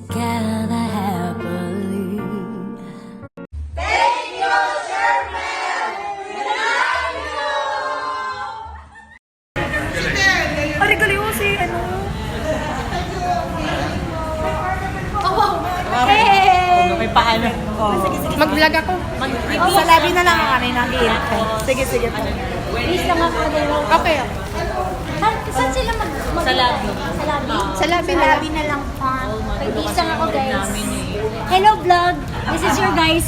together happily. Mag-vlog ako. Sa labi na lang ang kanina nag-iinit ko. Sige, sige po. Please lang ako Okay. Saan sila Sa labi. Sa labi? Sa labi na. Labi na lang po. Please lang ako guys. Hello vlog. This is your guys.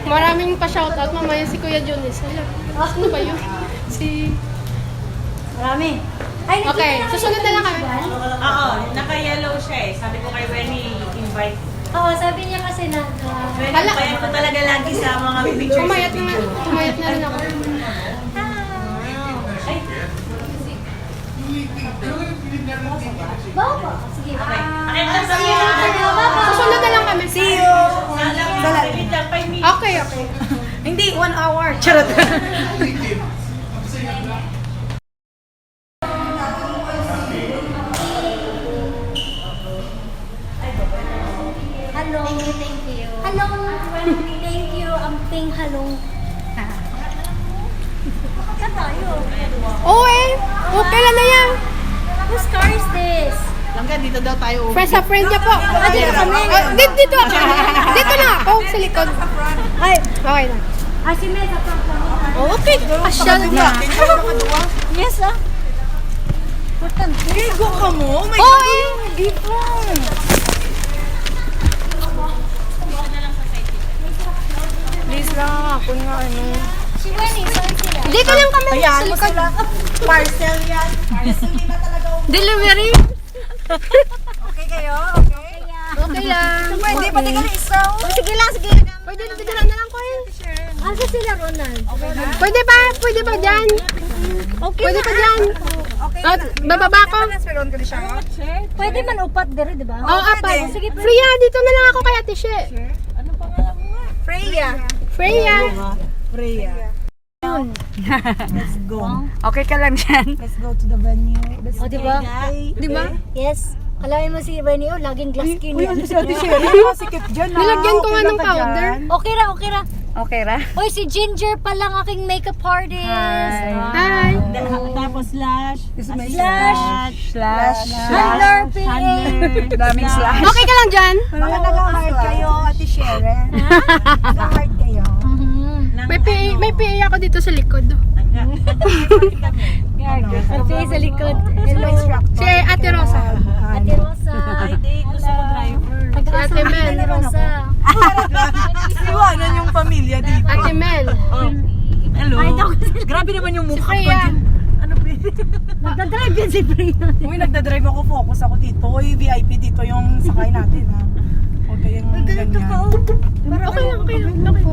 Maraming pa-shoutout. Mamaya si Kuya Jones. Ano ba yun? Si... Marami. Ay, Okay, susunod na lang kami. Oo, naka-yellow siya eh. Sabi ko kay Wenny, invite. Oo, sabi niya kasi na... Wenny, Hala. kaya ko talaga lagi sa mga pictures. Tumayat na rin ako. Baba. Sige. Susunod na lang kami. See you! Sa labi. 5 minutes. Okay, okay. Hindi, 1 hour. Charot. Hello. Thank you. Hello. Thank you. Ang ping halong. Saan tayo? Oo eh. Okay lang na yan. Whose car is this? Langga, dito daw tayo. Friend sa friend niya po. Dito kami. Dito ako. Dito na ako sa likod. Ay, Okay na. si Mel, sa pang Okay. Asyal na. Yes, ah. Ligo ka mo? Oh my Oo God. eh. Dito. Please lang ako nga ano. Si Wenny, saan sila? Dito lang kami Ayan, sa likod. Parcel yan. Parcel din na talaga. Delivery. Okay kayo? Okay. Okay lang. Pwede, pati ka na isa. Sige lang, sige. Pwede dito lang na lang ko eh. Asa sila, Ronald? Pwede ba? Pwede ba dyan? Okay Pwede pa dyan. Okay. At bababa ko. Transferon ko na siya. Pwede man upat dire, di ba? Oo, apa. pwede. Sige, Freya, dito na lang ako kay Ate She. Freya. Freya. Freya. Let's go. Okay ka lang dyan. Let's go to the venue. O, di ba? Di ba? Yes. Kalahin mo si Wenny, oh, laging glass skin yan. Sikip dyan na. Nilagyan ko nga ng powder. Okay ra, okay ra. Okay ra? Oy, si Ginger pa lang aking makeup artist. Hi. Tapos slash. Slash. Handler PA. Daming slash. Okay ka lang dyan? Baka nag-hard kayo, Ate Sharon. Nag-hard kayo. May PA ako dito sa likod. Ang PA sa likod. Hello. Si Ate Rosa. Ate Rosa. Ay, di. Gusto ko driver. Si Ate Mel. Ate Rosa. Iwanan yung pamilya dito. Ate Mel. Hello. Ay, daw kasi Grabe naman yung Si mukha ko Freya. dyan. Ano ba? nagdadrive yan si Freya. Uy, nagdadrive ako, focus ako dito. Uy, VIP dito yung sakay natin, ha? Huwag kayong ganyan. Okay lang, okay lang. Okay.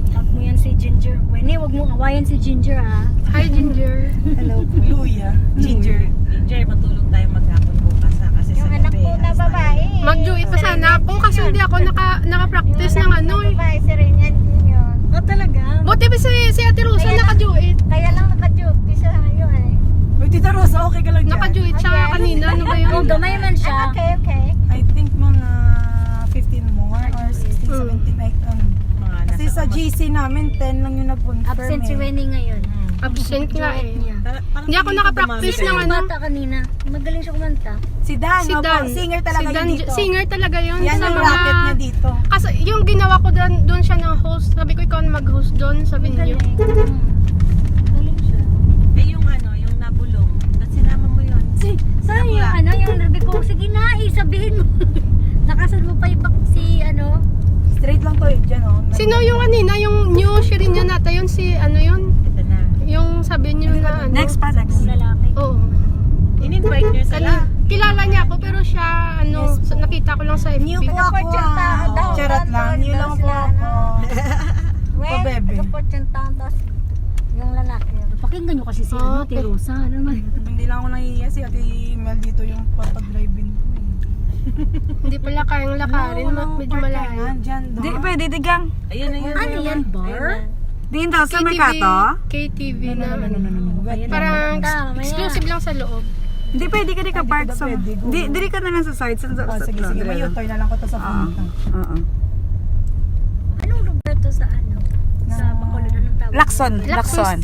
Tag mo yan si Ginger. Wenny, wag mong awayan si Ginger, ah. Hi, Ginger. Hello, Luya. Ginger. Ginger, matulog tayo maghapon bukas ha. Kasi sa gabi. Eh. Mag-do it pa sana ako kasi hindi ako naka-practice ng ano eh. Si Renan yun. Oh, talaga? Buti ba si Ate Rosa naka-do it? Kaya lang naka-duty siya ngayon, eh. Uy, Tita Rosa, okay ka lang dyan? Naka-do it siya kanina. Ano ba yun? Oh, gamay man siya. Okay, okay. I think mga 15 more or 16, 17, like, kasi sa GC namin, 10 lang yung nag-confirm. Absent si Wenny ngayon. Absent nga eh. Hindi ako naka-practice ng Yung ano. bata kanina. Magaling siya kumanta. Si Dan, Si opo, Dan. singer talaga Si Dan, yun dito. singer talaga yun. Yan sa yung mga... racket niya dito. Kasi yung ginawa ko doon siya ng host. Sabi ko ikaw ang mag-host doon. Sabi niyo. Galing siya. Eh yung ano, yung nabulong. Sinama mo yun. Saan yung ano, yung sabi ko, sige na, sabihin mo. Nakasalubay pa si ano. Straight lang to dyan, oh. Sino yung kanina? Yung new Shirin yun nata yun? Si ano yun? Ito na. Yung sabi niyo na ano? Next pa, next. Lalaki. Oo. In-invite niyo sila. Kilala niya ako pero siya ano, nakita ko lang sa FB. New po ako, Charot lang, new lang po ako. Pa-bebe. Yung lalaki. Pakinggan nyo kasi si ano, Ate Rosa. Ano naman? Hindi lang ako nahihiya, si Ate Mel dito yung papag-drive-in ko. Hindi pala kayang lakarin, medyo malayo. Di, pwede digang. Ayun, ayun. Ano yan, bar? Din daw sa Mercato? KTV na. No. Parang exclusive lang sa loob. Hindi pwede ka di ka park sa... Pwede, go. Diri ka na lang sa side. Sige, may U-turn na lang ko to sa punta. Oo. Anong lugar to sa ano? Sa Bacolod, anong tawag? Lacson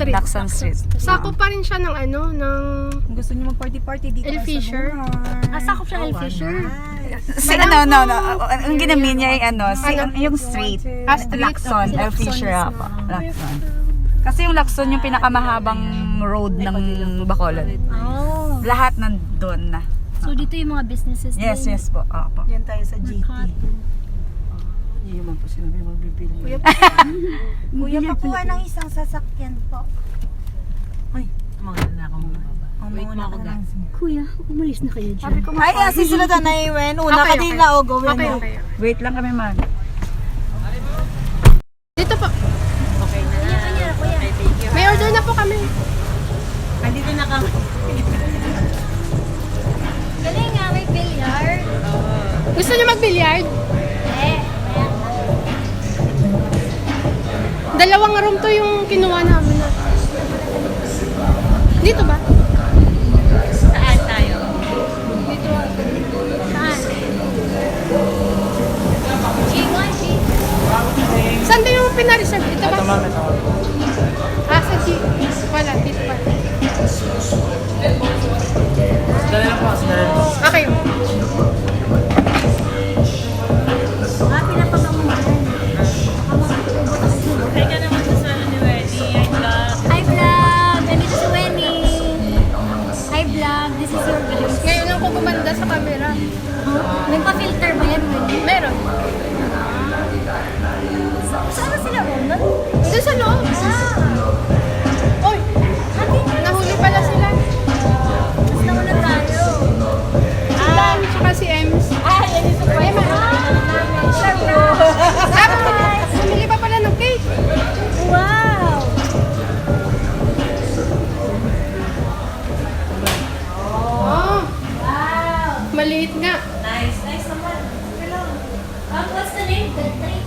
Lacson Street. Sakop pa rin siya ng ano, ng... Kung gusto niyo mag-party-party dito El na sa Fisher. Bungay. Sakop siya El Fisher. Si ano, ang ginamin niya yung ano, yung street. Street. Lacson, El Fisher po. Lacson. Kasi yung Lacson yung pinakamahabang road ng Bacolod. Oh. Lahat nandun na. So dito yung mga businesses Yes, din. yes po. Opo. Yan tayo sa GT. Hindi man po sinabi magbibili. Kuya, pakuha ng isang sasakyan po. Mga na ako mababa. Wait mo ako guys. Kuya, umalis na kayo dyan. Sabi ko, Ay, susunod na Iwen. Una Okay, ka din okay. na o gawin Okay, mo. okay. wait lang kami man. Dito po. Okay na. Kuya, kuya. Okay, thank you. May order na po kami. Andito na kami. Galing nga, may billiard. Gusto niyo mag-billiard? Eh, Dalawang room to yung kinuha namin. Dito ba? Saan tayo? Dito. saan? G1, G. Saan ba yung pinareserve? Dito ba? Sa G. Wala, dito pa. Okay. Pinapagamuhan. Okay ka naman sa ano ni Wendy. Hi, vlog. Hi vlog! Nandito si Wenny. Hi vlog, this is your video. Ngayon lang ko gumanda sa camera. May pa-filter ba yan, Wenny? Meron. Saan ba sila ron? Doon sa loob. Oy, nahuli pala sila. Mas nauna tayo. Si Dan, tsaka si Ems. Yan yung surprise namin. Surprise! Bumili pa pala ng cake. Wow! Oh, Wow! maliit nga. Nice. Nice naman. What's the name? The tree.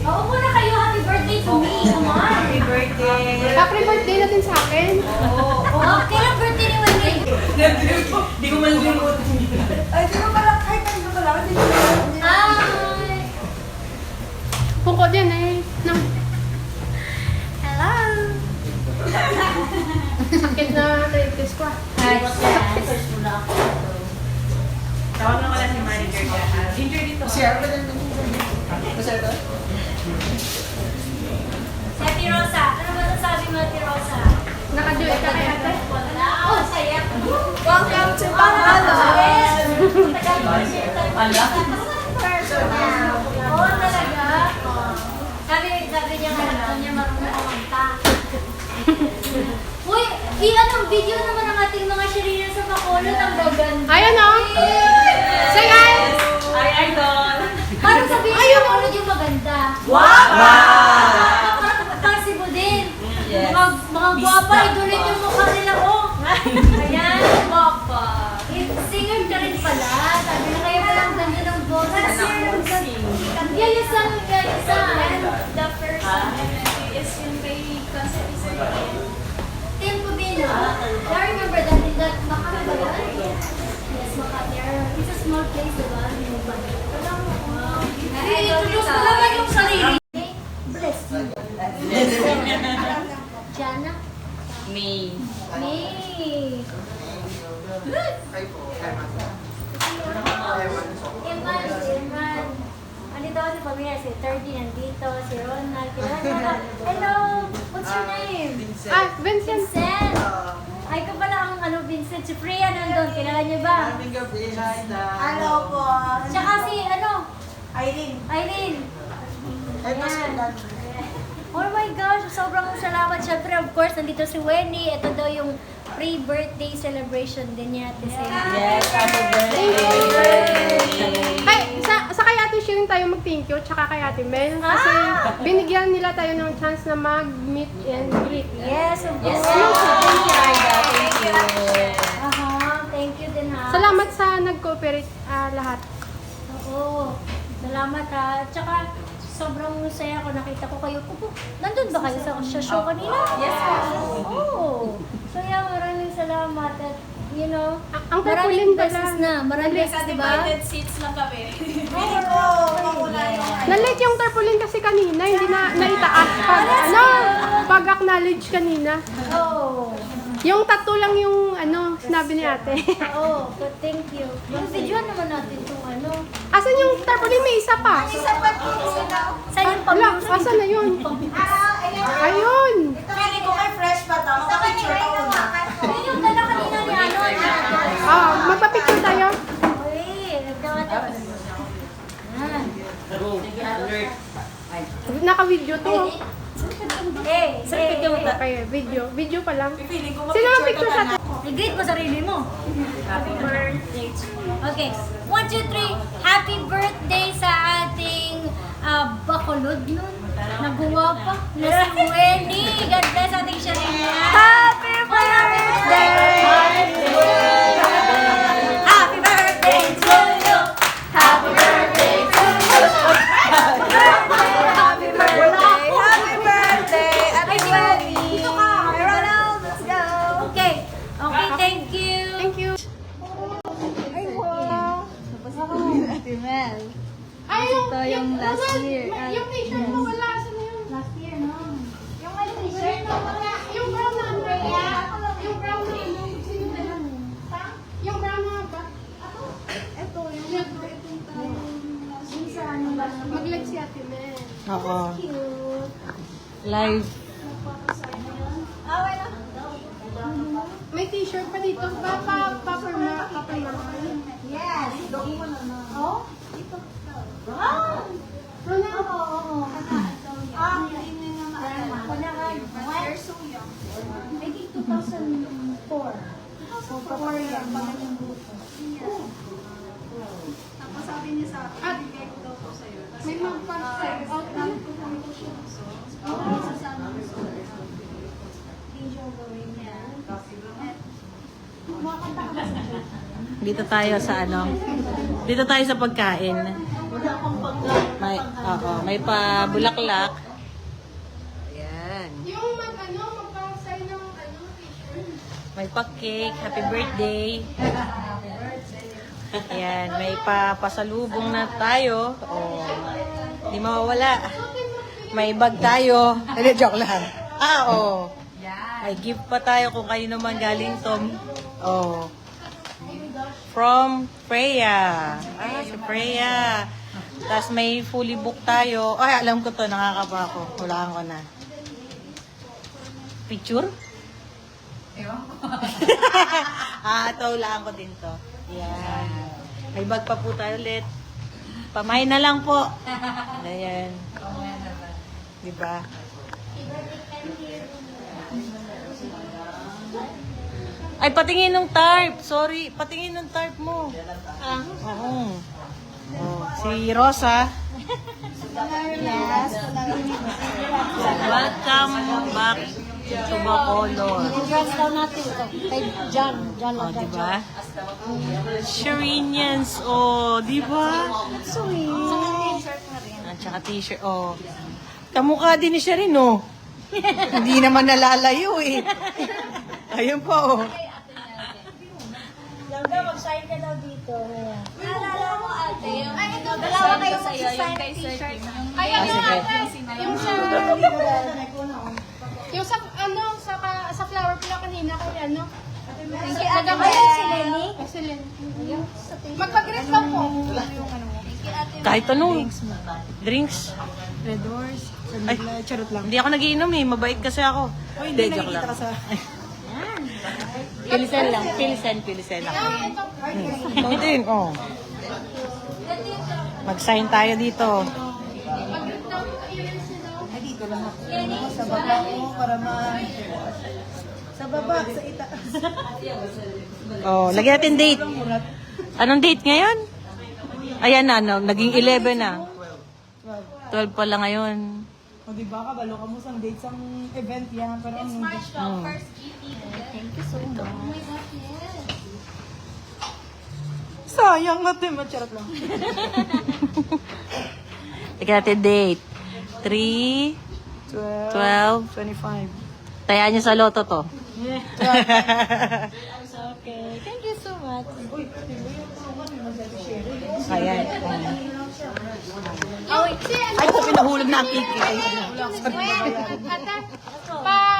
Oo muna kayo. Happy birthday to me. Come on. Happy birthday. Happy birthday na din sa akin. Oh, kailan birthday ni Wendy? Di ko malilimutan. Ay, di ba pala, kahit ano pala, kasi Hi! Pungko din eh. No. Hello! Sakit na arthritis ko. Tawag na wala si manager ka. Ginger dito. Si Ate Rosa. Ano ba nasabi mo, Ate Rosa? Naka-joy ka kay ate. Oh, saya. welcome to Bacolod! Ala. Personal. Oo, talaga. Sabi niya nga lang niya marunong kumanta. Uy, anong video naman ang ating mga Sherina sa Bacolod. Ang gaganda. Ayan o. Say hi. Hi, idol. Parang sabihin niya Bacolod yung maganda. Parang si Budin. Mga guwapa, idulin yung mukha nila, oh. Ayan, guwapa. Singer ka rin pala. Sabi na kayo palang ganda ng boses. Yan yung song, yan yung song. The first MMP is yung kay Concept is Tim Pubino. I remember that in that Makati ba yun? Yes, Makati. It's a small place, diba? Wow. I-introduce ko naman yung sarili. Bless you. Jana? Me. May. Iman. Andito ako si pamilya, si 30 nandito, si Ronald, Hello! What's your name? Ah, Vincent. Vincent! Ay ka pala ang Vincent, si Priya nandun, kilala niyo ba? Hello po. Tsaka si Aileen. Eileen. Ayan. Oh my gosh, sobrang salamat. Siyempre, of course, nandito si Wendy. Ito daw yung pre-birthday celebration din niya. Yes, happy birthday. Ay, sa kay Ate Shirin tayo mag-thank you, tsaka kay Ate Mel. Kasi binigyan nila tayo ng chance na mag-meet and greet. Yes, of Yes, course. thank you, Aida. Thank you. Thank you din ha. Salamat sa nag-cooperate lahat. Oo. Salamat ha. Tsaka, sobrang saya ko. Nakita ko kayo. Nandun ba kayo sa show kanina? Yes, oh. So yeah, maraming salamat. At, you know, Ang maraming tarpaulin pala. beses na. Maraming beses, di ba? Divided seats lang kami. Nalate yung tarpaulin kasi kanina, hindi na naitaas pag, pag-acknowledge kanina. Oh. Yung tattoo lang yung, sinabi ni ate. Oh, but thank you. Yung video naman natin itong ano. Asan yung tarpaulin? May isa pa. Saan yung Wala, pamilya? asan na yun? Ayun! Feeling ko may fresh pa to. Makapicture ka una. Yun yung dala kanina ni ano. Ah, magpa-picture tayo. Uy, nagkakataon. Yan. Naka-video to. Hey, Okay, video. Video pa lang. Sino ang picture sa atin? i-greet mo sarili mo. Happy birthday to you. Okay. 1, 2, 3. Happy birthday sa ating bakulod nun. Naguwa pa. Na si Wendy. God bless ating Sharina. Happy birthday! Happy birthday to you! Happy birthday to you! Happy birthday! Happy birthday! Happy birthday! Ate Wendy! Dito ka! Ronald, let's go! Okay. Okay, thank you. Thank you. Ay, yung last year. Yung t-shirt mo wala. Asan na yun? Last year, no? Yung t-shirt mo wala. Yung brown na ano? Yung brown na ano? Sino na yun? Yung brown na ba? Ito, yung mag-live si Ate Mel. Oo. Cute. Live. May t-shirt pa dito. Paperma. Yes. Oh? Ronaldo. They're so young. I think 2004. So, 4 yan. Magaling grupo. Tapos sabi niya sa akin, bigay ko daw po sa'yo. Kasi May mag-send out na. sasama ko sa video gawin niya. Dito tayo sa ano? Dito tayo sa pagkain. May pa bulaklak. Ayan. Yung magpa-sign ng t-shirt. May pa cake, happy birthday. Ayan, may pa pasalubong na tayo. Oh. Hindi mawawala. May bag tayo. Hindi, joke lang. Oh. May gift pa tayo kung kayo naman galing Tom. Oh. From Freya. Si Freya. Tapos may fully book tayo. Ay, alam ko to, nakakaba ako. Hulaan ko na. Picture? Ito, hulaan ko din to. Yan. May bag pa po tayo ulit. Pamain na lang po. Ayan. Diba? Ay, patingin ng tarp. Sorry, patingin ng tarp mo. Oo. Oh, si Rosa. Welcome back to Bacolod. I-dress down natin ito. Kay John. John Oh, lang diba? Sharinians, oh, diba? Sweet. At saka t-shirt, oh. Kamukha din ni Sharin, oh. Hindi naman nalalayo, eh. Ayun pa, oh. Langga, mag-sign ka daw dito. Naalala mo ate, yung Dalawa kayo sa'yo, yung mag-sign kay ng Sir t-shirt. Kim, yung Ay, ano sige. ate? Yung sa... Yung sa, sa flower pala kanina kay ano? Si Ate Mel, si Lenny. Si Lenny. Magpag-greet lang po. Kahit anong. Drinks. Red Horse. Ay, Charot lang. hindi ako nagiinom, eh. Mabait kasi ako. Hindi, joke lang. sa... Pilisen lang. Pilisen lang. Ito din, oh. Mag-sign tayo dito. Mag-greet daw po. I-erase niya daw. Sa baba ko para sa baba, sa itaas. Oh, lagyan natin date. Anong date ngayon? Ayan na, no, naging 11 na. 12 pa lang ngayon. O diba, kabalo ka mo sa date sa event yan. Pero anong date? first GP. Thank you so much. Sayang natin, macharot lang. Lagyan natin date. 3, 12, 12. 25. Tayaan niyo sa loto to. Okay. Thank you so much. Ayan. Ay, ito pinahulog na ang kiki.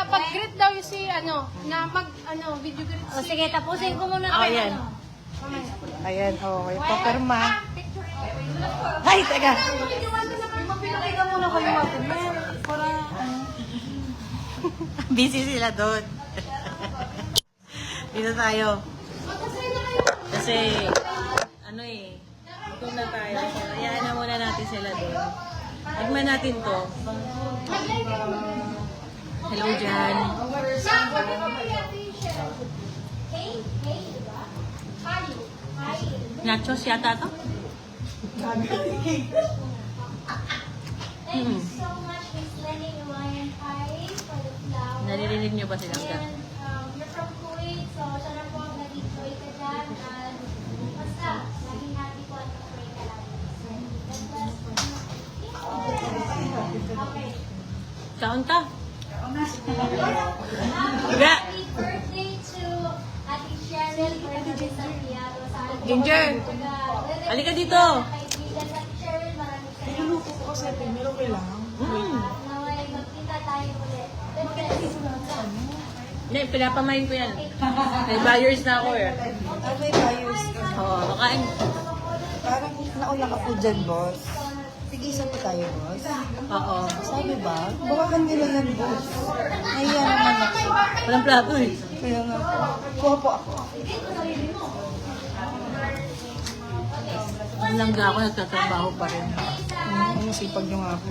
Pag-greet daw yung si, video greet O sige, tapusin ko muna. Ayan. Ayan, okay. Papirma. Ay, teka. Pinakita muna kayo natin. Para, Busy sila doon. Dito tayo. Kasi, gutom na tayo. Hayaan na muna natin sila doon. Tignan natin to. Hello, Jan. Nachos yata to? Mm. Naririnig niyo ba silang ka? You're from Kuwait, so sana po nag-enjoy ka dyan. At basta, laging happy po at pray ka lagi. God bless po. Okay. Kaon ka? Ga! Happy birthday to Ate Cheryl Fernandez Santiago sa ating Ginger! Halika dito! kaibigan sa Ate Cheryl. Maraming salamat. Niluluto ko kasi, pero kailangan. Naway, magkita tayo ulit. God bless. Hindi, pinapamain ko yan. May buyers na ako eh. May buyers ka. Oo, makain. Parang nauna ka po dyan, boss. Tigisan pa tayo, boss. Oo. Sabi ba? Bawakan nila yan, boss. Nahiya naman ako. Walang plato eh. Kaya nga po. Kuha po ako. Walang ga ako, nagtatrabaho pa rin. Ang sipag nyo nga po.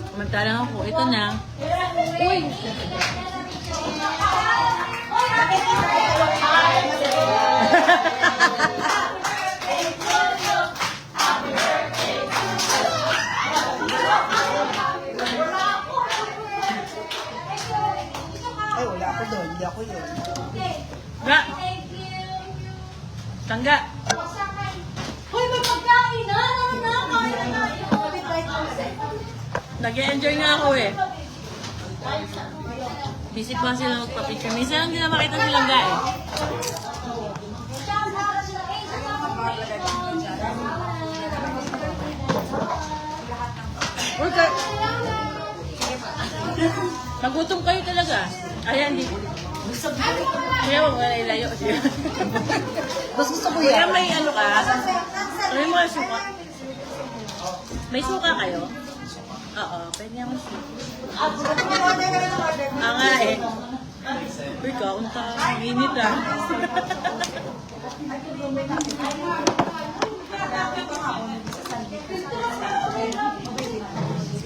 Samantalang ako, ito na. Ay, wala ako doon. Hindi ako yun. Ga! Tangga! Hoy, may pagkain na! Kain na tayo! Nag-enjoy nga ako eh. Busy pa sila magpa-picture. Minsan lang din na makita silang ga eh. Nagutom kayo talaga. Ayan, di. Kaya mo, wala ilayo. Mas gusto ko Kaya yan. may ano ka? May mga suka. May suka kayo? Oo, pwede ako suka. Nga eh. Uy, kaunta. Minit ah.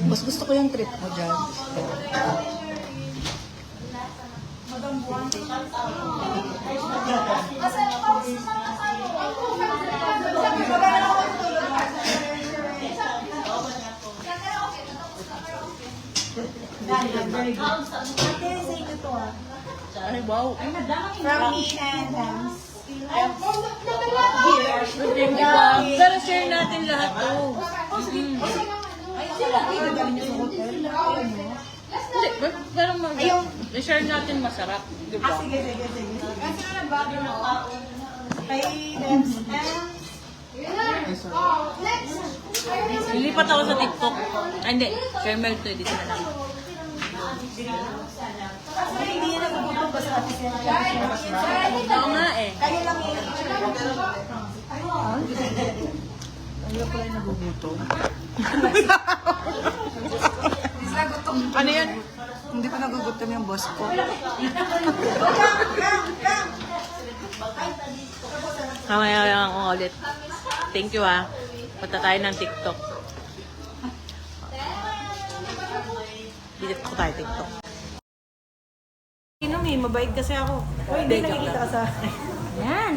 Mas gusto ko yung trip mo dyan. Ay, wow. From me and Pero share natin lahat to. Hindi, pero share natin masarap. Diba? Sige. Kay Debs Lilipat ako sa TikTok. Ay, hindi. Share melt to. Dito na lang. hindi na nagugutom basta ate siya. Oo nga eh. Kayo lang yung Ayaw pala yung nagugutom. Ano yan? Hindi pa nagugutom yung boss ko. Kamaya lang ako ulit. Thank you ah. Punta tayo ng TikTok. Dito ko tayo TikTok. Inom eh, mabait kasi ako. Hindi nakikita ka sa... Yan.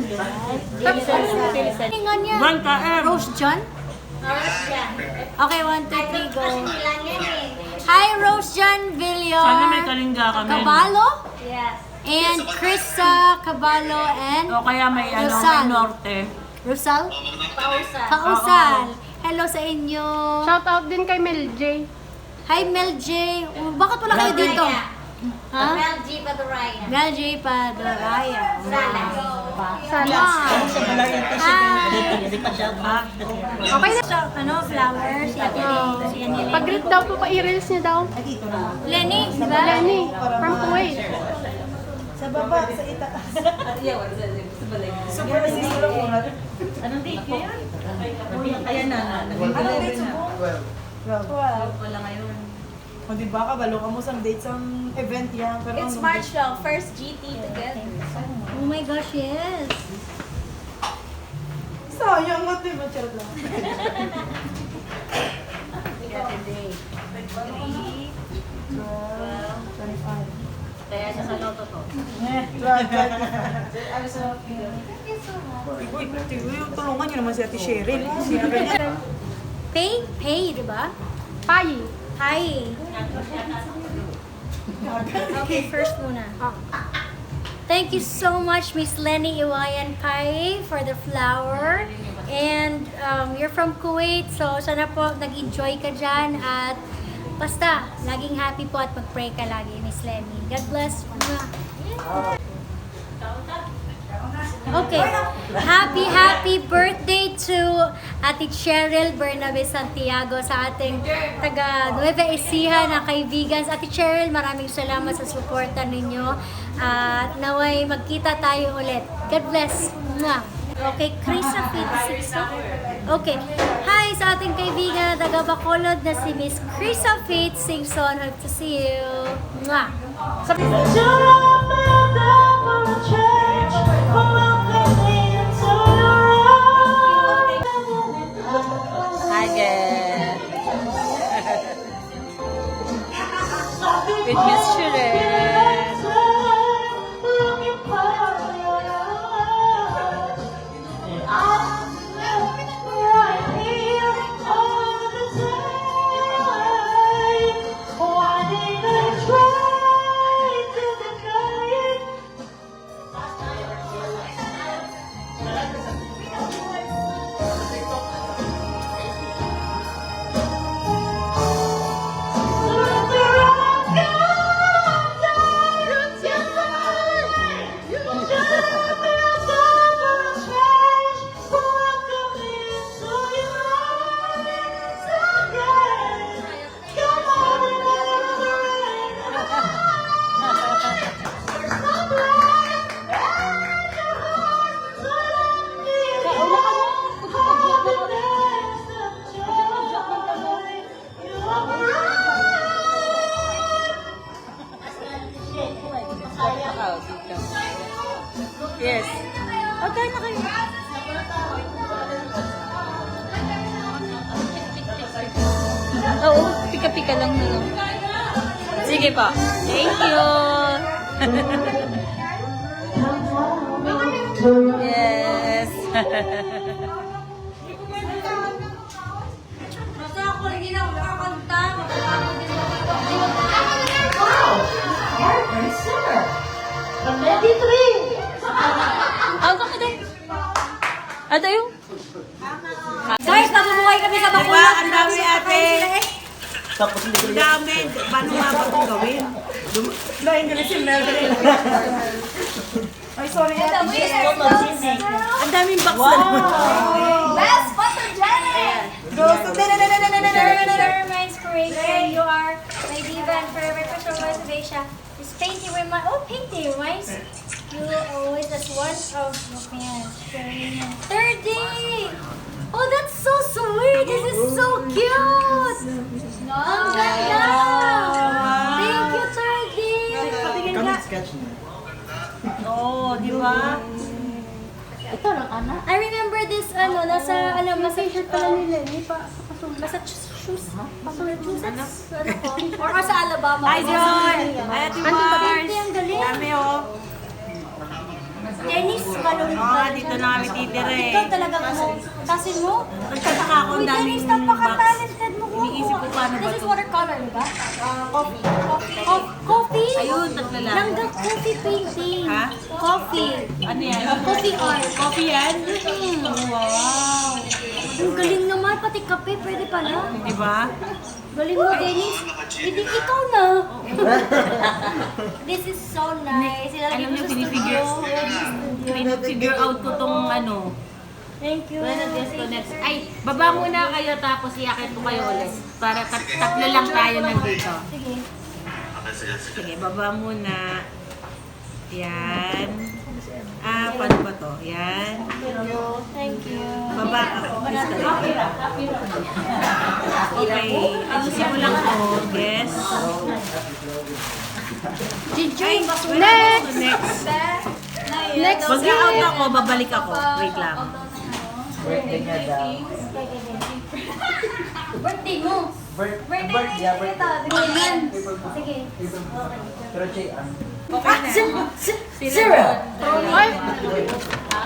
Tingon niya. Van KM! Rose John? Okay, 1, 2, 3, go. Hi, Rose John Villar. Sana may kalinga kami. Caballo? Yes. And Krista Caballo and O kaya may ano, Rosal. may norte. Rosal? Kausal. Hello sa inyo. Shout out din kay Mel J. Hi, Mel J. Oh, bakit wala kayo dito? Ha? Mel G. Paduraya. Mel J. Paduraya. Salas. Wow. Okay na siya. Ano, flowers. Pag-greet daw po, pa-i-reels niya daw. Lenny, di ba? Lenny, from Kuwait. Sa baba, sa itaas. Super assist lang muna. Anong date ngayon? Ayan na. Anong date sa buong? 12. Wala ngayon. O diba, kabalo ka mo sa date sa event yan. Pero It's anong March date? lang, first GT together. Oh my gosh, yes. Sayang nga, diba? Charot lang. Kaya siya sa loto to. Tulungan niyo naman si Ate Cheryl. Sino ganyan? Pay, di ba? Payi. Hi. Okay, first muna. Thank you so much, Miss Lenny Iwayan Pai, for the flower. And you're from Kuwait, so sana po nag-enjoy ka dyan. At basta, laging happy po at mag-pray ka lagi, Miss Lenny. God bless. Okay. Happy birthday to Ate Cheryl Bernabe Santiago sa ating taga Nueva Ecija na kaibigan. Ate Cheryl, maraming salamat sa suporta ninyo. At naway magkita tayo ulit. God bless. Mwah. Okay, Krisa Fit. Okay. Hi sa ating kaibigan na taga Bacolod na si Miss Krisa Fit Singson. Hope to see you. Mwah. Again. With Miss Shireen. Yes. Okay na kayo. Oo, pika-pika lang na lang. Sige pa. Thank you. Yes. Basta ako rin ginakakanta. Ang kaka din. Ano yung? Guys, mabubuhay kami sa Bacolod. Diba? Ang dami, ate. Tapos hindi ko Ang dami. Paano nga ba itong gawin? Lain ka na si Mel. Ay, sorry. Ate Cheryl. Ang daming box na naman. Best photogenic! You're my inspiration. You are my diva and forever special voice of Asia. This painting reminds, painting reminds you always as one of, man, 30! Oh, that's so sweet! This is so cute! Ang ganda! Thank you, 30! Patingin ka. sketch niya. Oo, di ba? I remember this, nasa, nasa shirt pala ni Lenny pa. Massachusetts? Ano ko? Or sa Alabama. Hi, John. Hi, Ate Mars. Ang galing. Dami, oh. Dennis Balon. Dito na kami titira eh. Ikaw talagang tasin mo? Nagtataka ako Uy, ang daming Dennis, napaka-talented mo. Iniisip ko paano ba This is to? watercolor, di ba? Coffee. Coffee? Ayun, tatlo lang. Hanggang coffee painting. Ha? Coffee. Ano yan? Coffee art. Coffee yan? Wow. Ang galing naman, pati kape, pwede pala. Diba? Galing mo, Dennis. Hindi ikaw na. This is so nice. Ilalagay Alam ko niyo, sa studio. Figure out ko tong ano. Thank you. Next. Ay, baba muna kayo tapos iakit ko kayo ulit. Para tatlo lang tayo nandito. Sige. Sige, baba muna. Yan. Paano ba to? Yan. Thank you. Baba ka. Okay. Ayusin mo lang to. Guess. Ginger, Next! Next! Mag-out ako, babalik ako. Wait lang. Birthday niya daw. birthday mo. Birthday niya, birthday. Ayan. Sige. Pero Jay, Zero. Ay,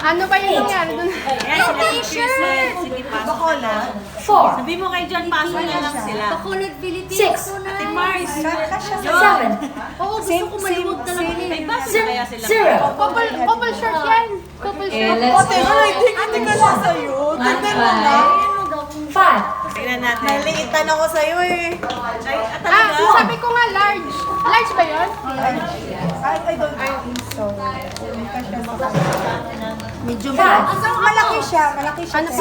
ano ba yung nangyari dun? Yan, sila t-shirt. Sige, pasok na. 4. Sabi mo kay John, pasok na lang sila. Bacolod, Philippines. 6. Ate Mars. 7. Oo, gusto ko maluwag talaga. May pasok kaya sila. Couple shirt yan. Couple shirt. Ate, hindi ka lang sa'yo. Tignan mo na. 5. Tingnan natin. Naliitan ako sa'yo eh. Sabi ko nga large. Large ba yun? I don't think so. Medium. Malaki siya. Malaki siya. 0.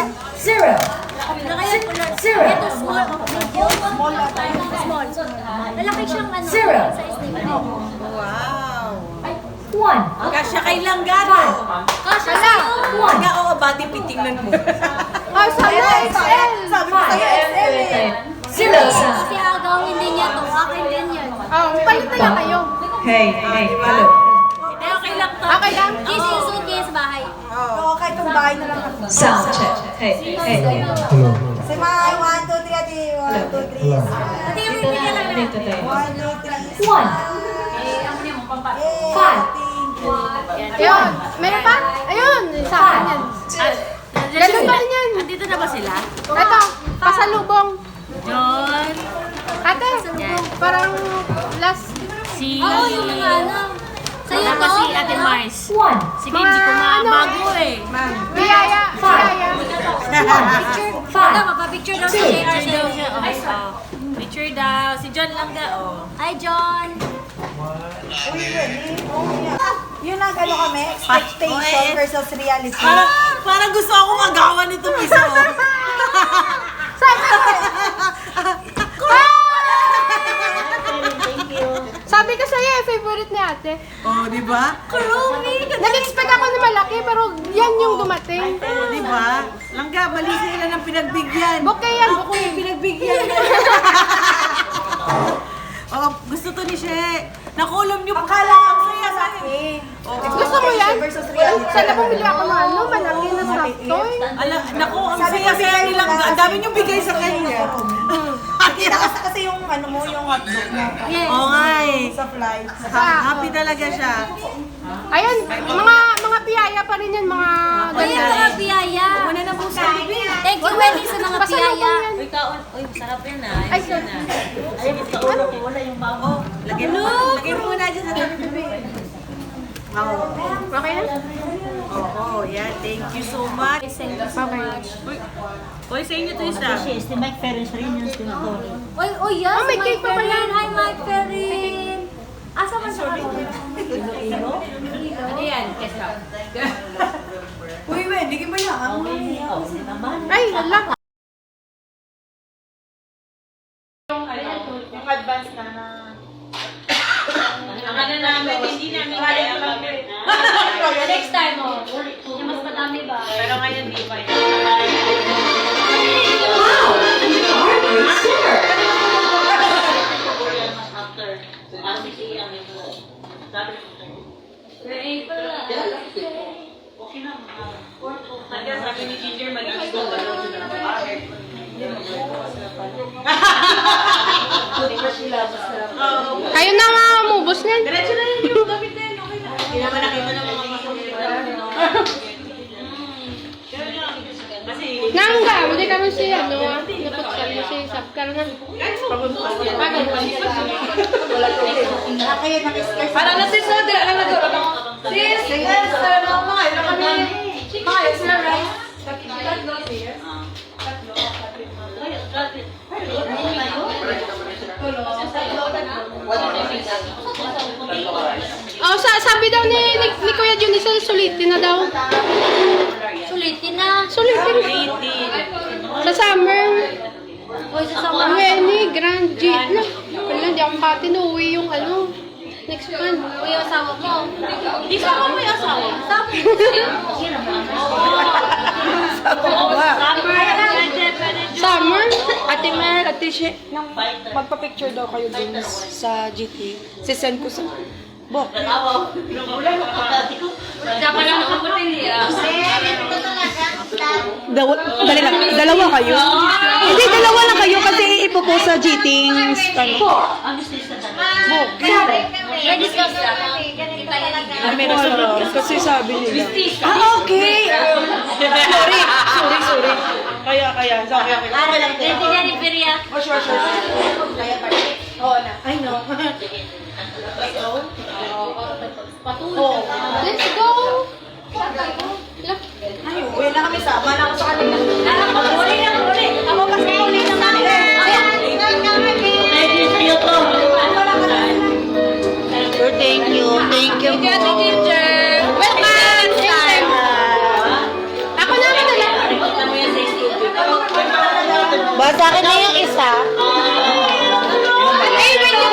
Zero. Ito small. Small. Lalaki siyang ano. Zero. Size nito. Wow. 1. Kasya kay Langgato. Kasha sa'yo. Langga, oo, body tingnan mo. Ah, sana XL. Sabi ko sa'yo, XL eh. 0. Kasi agaw hindi niya to. Akin din yan. Oh, palit na lang kayo. Hey, hello. Hindi, okay lang to. Okay lang? Kasi yung suitcase sa bahay. Oo, kahit yung bahay na lang ako. Sound check. Si Mai, 1, 2, 3, ate. 1, 2, 3. Ate, yung bibigyan lang na. 1, 2, 3. 1. 5. Ayun. Meron pa? Ayun. Sa akin yan. Ganun pa rin yan. Andito na ba sila? Ito. Pasalubong. John, Ate. Parang last. si... Oo, yung mga ano. Sa'yo Wala to. pa si Ate Mars. 1. Sige, hindi ko mabago eh. Biyaya. Biyaya. Ito, mapapicture daw si JR sa'yo. Picture daw. Si John Langga, oh. Hi, John. Uy, yun ang ano kami, expectation versus reality. Parang gusto akong agawan nito isa. Sabi ko sa'yo, favorite ni ate. Oh, di ba? Nag-expect ako na malaki, pero yan yung dumating. Di ba? Langga, mali sila ng pinagbigyan. Bukay yan, Ako bukay. yung pinagbigyan. Oh, gusto to ni She. Nakulong niyo. Akala ang saya sa akin. Gusto mo yan? Versus reality. Sana bumili ako ng ano, malaki na soft toy. Naku, ang saya-saya nilang. Ang dami niyong bigay sa kanya. Nakasa kasi yung ano mo, yung hotdog mo. Oo nga eh. Sa flight. Happy talaga siya. Ayun, mga piyaya pa rin yan, mga Ayun, mga biyaya. Wala na po sa bibig. Thank you, Wendy, sa mga biyaya. Uy, sarap yan ah. Ay, sir. Lagay mo muna dyan sa tabi bebe. Okay na? Oo, yan. Thank you so much. Thank you so much. Uy, sa inyo to isa. Si Mike Ferris rin yung tinuturo. Oy, yes, Oh, may Mike cake pa pala. Perrin. Hi, Mike Perrin. Asa man siya kayo? Ano yan? Ketchup. Uy, hindi ka ba yan? Ay, hala. Yung advance na na. Ang ano namin, hindi namin kaya kami. Next time, oh. Yung mas madami ba? Pero ngayon di pa yun. Great pala. Hanggang sabi ni Ginger, mag-iigo ka daw sila. Kayo na nga umubos niyan. Diretso na yun yung gamit na yun. Okay na. Hindi naman nakita ng mga kasi Nangga, hindi ka rin siya, no? Naputsal mo si Sabkar na. Pagod pa siya. Kaya nakis-skirt. para na si Soder, alam na doon. Sis, Esther, mga ilo kami. Mga Esther, right? Tatlo siya. Tatlo. Oh, sabi daw ni Kuya Junisel, sulitin na daw. Sulitin na. Sulitin. Sa summer. Uy, sa sama. Any, Grand G. Wala, hindi ako makatinuwi yung ano. Next month. Uy, asawa mo. Di ba ako may asawa? Summer? Ate Mer, Ate She, nang magpa-picture daw kayo dun sa GT. Sisend ko sa... Bok. Dapat lang nakabutin niya. Dali lang, dalawa kayo? Hindi, dalawa lang kayo kasi ipopost sa GT's ano. Bok. Discuss na kami. Ganito talaga. Kasi sabi nila. Ah, okay. Sorry. Kaya. Sorry. Ganito nga ni Piria. Oh, sure. Oo na. I know. Let's go! Ay, uwi na kami sa na ako sa kanila. Uli. Ako kasi uli na kami. Thank you. Welcome! Time! Ako na lang. Basa akin na yung isa. Ay, wait lang.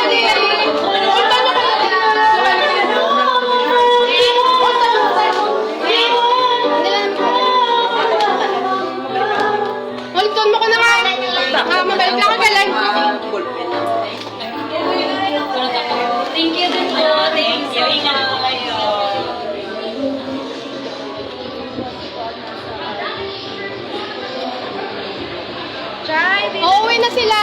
Hold mo ko na nga. Mabalik lang ang galang ko. Thank you din po. Thank you. Ingat po kayo. Uuwi na sila.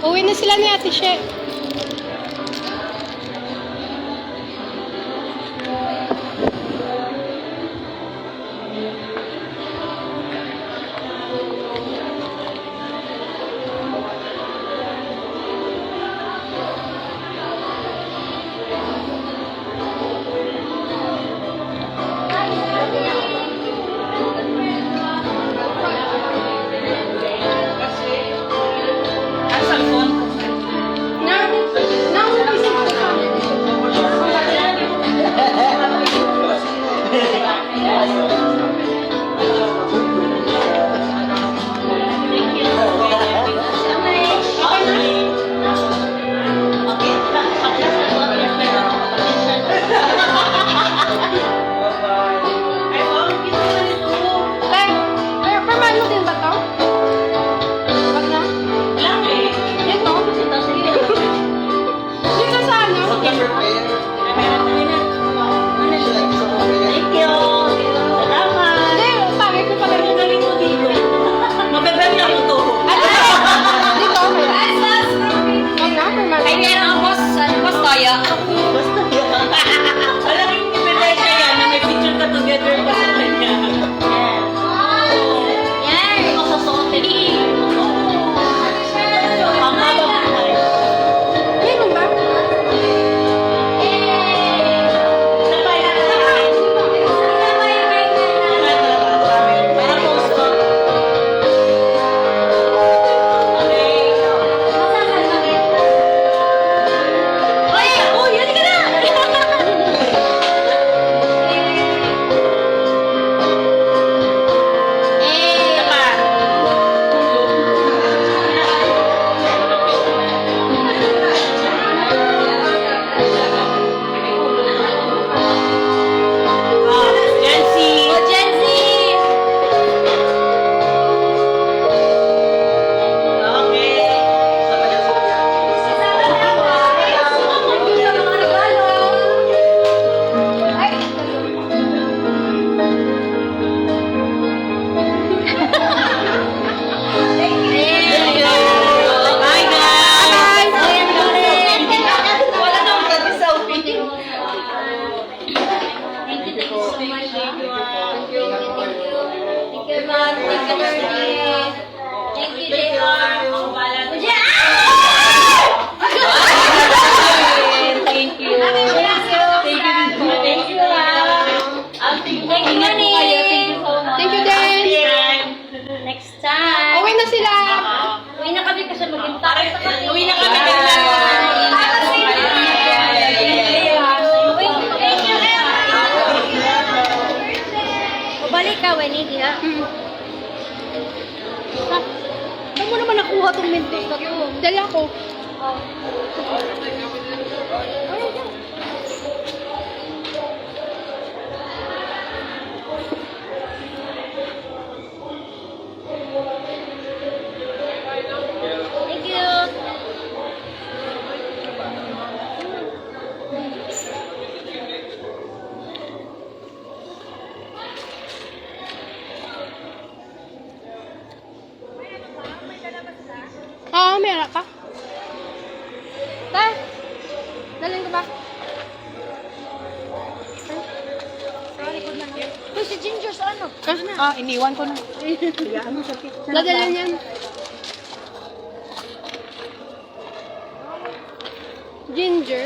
Uwi na sila ni Ate She. Na. Winnie, diha. Saan mo naman nakuha tong Mentos na to? Dala ko. Thank you. Oo, meron ka. Dalhin ko ba? Uy, si Ginger sa ano? Iniwan ko na. Dadalhin yan. Ginger.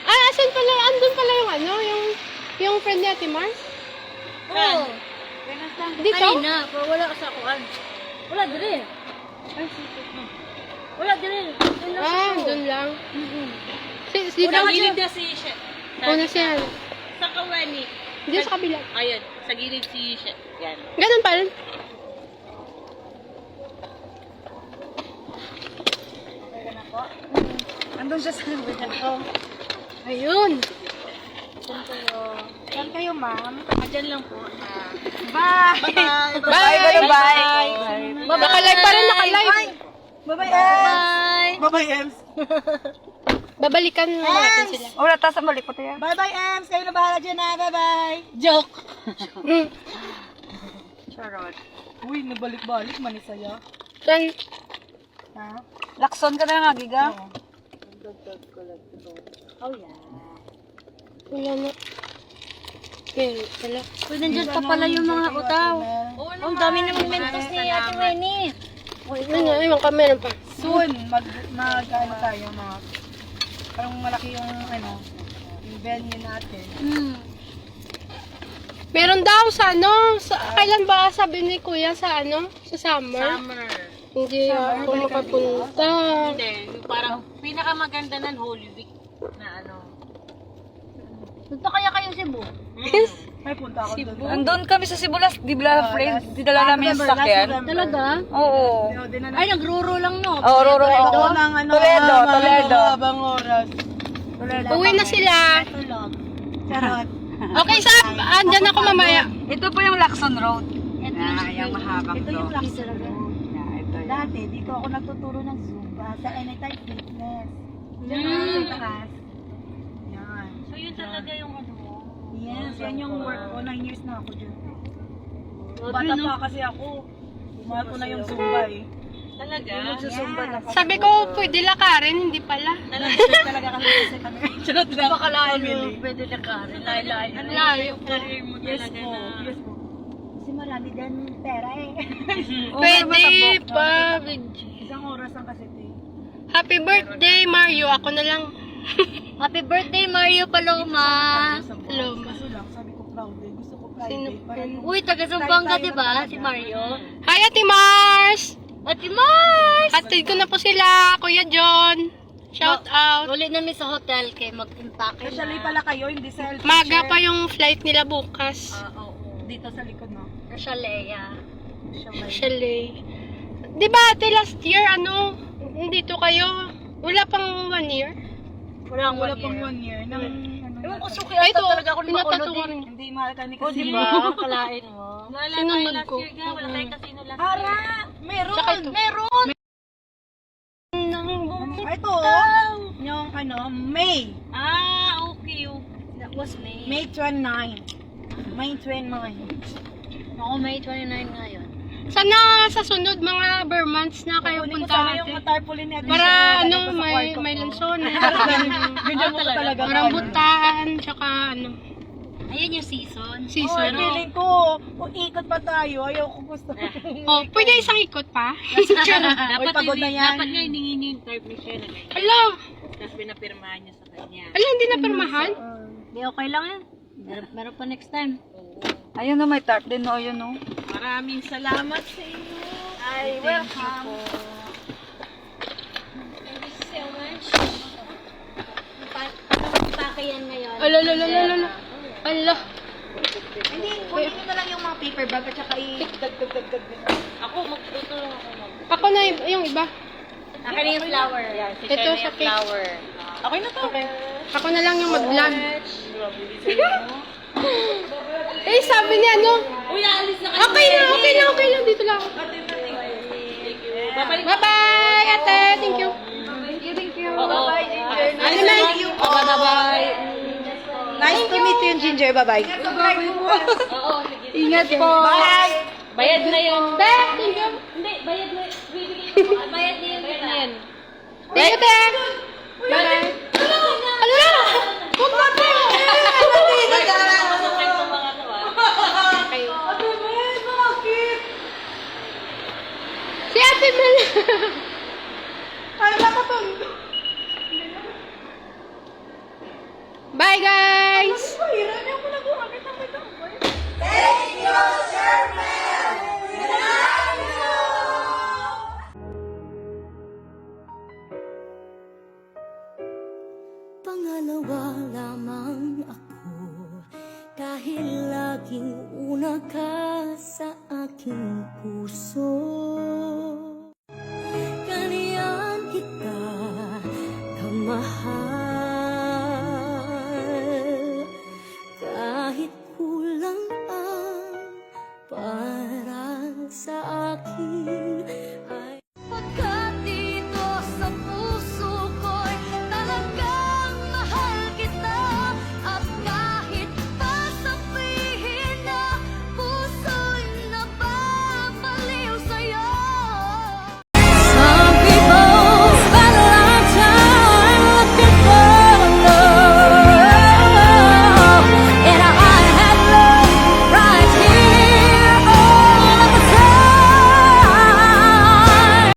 Asan pala? Andun pala yung ano? Yung friend ni Ate Mars? Oo. Dito? Kanina, pero wala ka sa kuan. Wala din. Wala din. Doon lang siya. Doon lang. Dito? Sa gilid na si Shet. Una siya. Sa kawani. Dito sa kabila. Ayun, sa gilid si Shet. Yan. Ganun pala. Andun siya sa window. Ayun. Saan kayo, ma'am? Diyan lang po. Bye! Bye! Bye! Bye! Nakalive pa rin, nakalive. Bye-bye, Ems! Bye-bye, Ems! Babalikan natin sila. Wala, taas ang balik ko tayo. Bye-bye, Ems! Kayo na bahala dyan na. Bye-bye! Joke! Charot. Uy, nabalik-balik, manisaya. Saan? Ha? Lakson ka na nga, Giga. Wala na. Okay, wala. Uy, nandiyan pa pala yung mga utaw. Ang dami namang Mentos ni Ate Winnie. Ayun ka, meron pa. Soon, ano tayo, mga, parang malaki yung, yung venue natin. Meron daw sa ano, kailan ba sabi ni Kuya sa ano? Sa summer? Summer. Hindi ako makapunta. Hindi, yung parang pinakamaganda ng Holy Week na ano. Punta kaya kayo Cebu? Ay, punta ako doon. Andun kami sa Sibulas, di ba, friend? Dinala namin yung sakyan. Talaga? Oo. Ay, nagruro lang no. Oo, Roro. Ito ng Toledo. Habang oras. Uwi na sila. Charot. Okay, Sab. Andyan ako mamaya. Ito po yung Lacson Road. Yung mahabang Ito yung Lacson talaga. Ito yun. Dati, dito ako nagtuturo ng Zumba sa Anytime Fitness. Diyan ako sa taas. Yan. So yun talaga yung ano mo. Yes, yan yung work ko. 9 years na ako dyan. Bata pa kasi ako. Gumawa ko na yung Zumba eh. Talaga? Zumba na ako. Sabi ko, pwede lakarin, hindi pala. Talaga kasi kami. Charot lang. Bakalain mo, pwede na ka. Layo-layo. Ano Layo. yung career mo Yes talaga po. na? Yes po. Kasi marami din pera eh. Pwede pa. Isang oras ang kasi ito eh. Happy birthday, Mario. Ako na lang. Happy birthday, Mario Paloma. Hello. Kaso lang, sabi ko proud eh. Gusto ko Sino private. Para yung Uy, taga Zamboanga, di ba? Si Mario. Hi, Ate Mars! Ate Mars! Atid ko na po sila, Kuya John. Shout out. Uli namin sa hotel kay mag-impake Especially na. pala kayo, hindi sa health Maga pa yung flight nila bukas. Oo. Dito sa likod no. Rosalea. Actually. Di ba ate last year, dito kayo? Wala pang 1 year? Wala pang 1 year. Nang, Ewan ko, suki Ay, ito, talaga ako makulot pinatatuan. hindi mahal ka ni O, kasi. di ba? Kalain mo. Wala tayo Sinunod last ko. year nga. Wala tayong casino last year. Para! Meron! Tsaka ito. Meron! Ito, yung May. Ah, okay. That was May. May 29. May 29. Ako May 29 ngayon. Sana sa sunod mga months na kayo Kunin ko punta sana yung natin. tarpaulin ni Ate Para Michelle, lalagay ko sa may kwarto ko. lansones, Ganyan mo talaga. rambutan, tsaka Ayan yung season. season. Feeling ko, ikot pa tayo. Ayaw ko gusto. Oh, pwede isang ikot pa? Dapat, pagod na yan. dapat nga hiningin niyo yung card ni Shell. Ala, Tapos pinapirmahan niya sa kanya. hindi na permahan? Di okay lang yan. Meron pa next time. Ayun na, may tarp din, no? Ayun, no? Maraming salamat sa inyo. Ay, welcome. Thank you so much. Ano mag-impake yan ngayon? Ala. Hindi, kunin nyo na lang yung mga paper bag at saka i-dag-dag-dag-dag. Ako, magtutulong ako. Ako na yung iba. Akin yung flower. Ito sa cake. Flower. Okay na to. Ako na lang yung mag-vlog. Eh, sabi niya, no? Uy, alis na kayo. Okay lang. Dito lang ako. Bye-bye, ate. Thank you. Bye-bye, Ginger. Ano na? Bye-bye. Nice to meet you, Ginger. Bye-bye. Oo, sige. Ingat po. Bye! Bayad na yun. Thank you. Hindi, bayad na. Bibigay ko. Bayad na yun. Bayad na yan. Thank you, te. Bye-bye. Ano na? Huwag na po. Si Ate Mel. Bye, guys. Pangalawa lamang ako, dahil laging una ka sa aking puso.